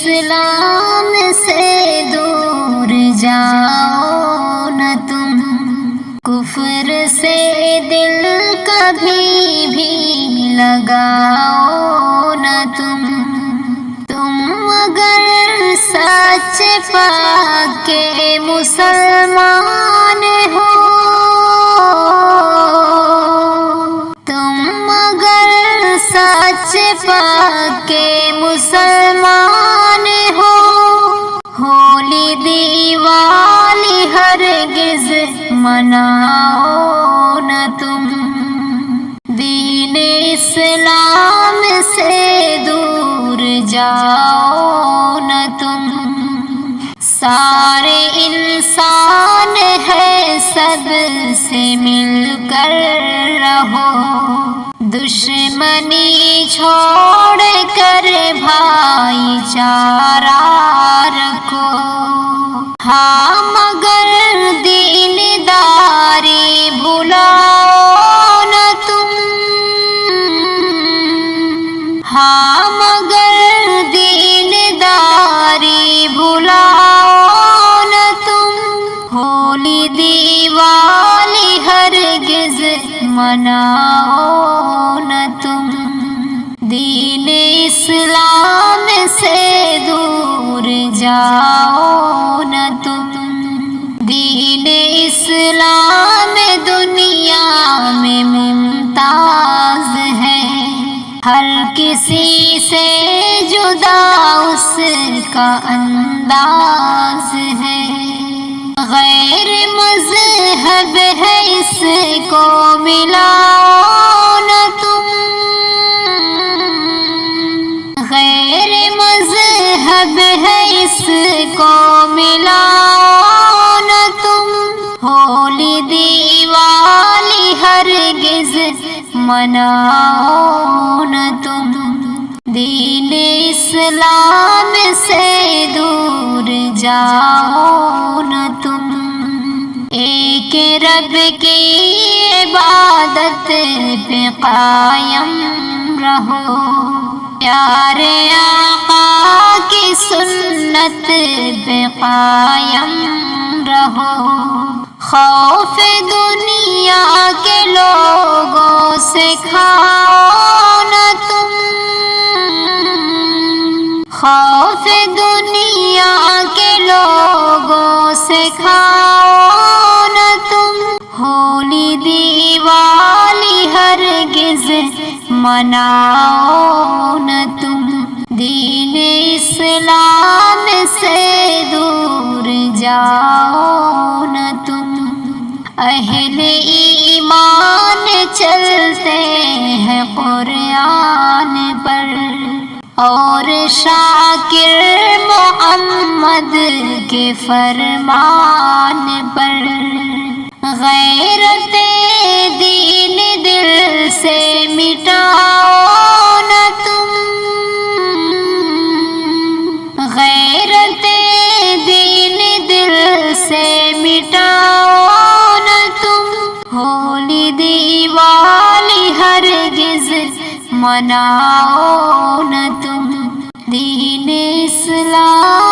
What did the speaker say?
اسلام سے دور جاؤ نہ تم، کفر سے دل کبھی بھی لگاؤ نہ تم اگر سچ پاک کے مسلمان ہو، تم اگر سچ پاک کے مسلمان ہو، ہولی دیوالی ہرگز مناؤ نہ تم، دین اسلام سے دور جاؤ نہ تم، سارے انسان ہے سب سے مل کر رہو، دشمنی چھوڑ کر بھائی چارہ رکھو، ہاں مگر دین داری بھلاؤ نہ تم، ہاں مگر دین داری بھلاؤ نہ تم، ہولی دیوالی ہرگز مناؤ نہ تم، دین اسلام سے دور جاؤ نہ تم، دین اسلام دنیا میں ممتاز ہے، ہر کسی سے جدا اس کا انداز ہے، غیر مذہب ہے اس کو ملاؤ نہ تم، غیر مذہب ہے اس کو ملاؤ نہ تم، ہولی دیوالی ہرگز مناؤ نہ تم، دین اسلام سے دور جاؤ نہ تم، ایک رب کی عبادت پہ قائم رہو، پیارے آقا کی سنت پہ قائم رہو، خوف دنیا کے لوگوں سے کھاؤ نہ تم، خوف دنیا کے لوگوں سے کھاؤ نہ تم، ہولی دیوالی ہرگز مناؤ نہ تم، دین اسلام سے دور جاؤ نہ تم، اہل ایمان چلتے ہیں قرآن پر اور شاکر محمد کے فرمان پر، غیرت دین دل سے مٹاؤ نہ تم، غیرت دین دل سے مٹاؤ نہ تم، ہولی دیوالی ہرگز مناؤ نہ تم، دین اسلام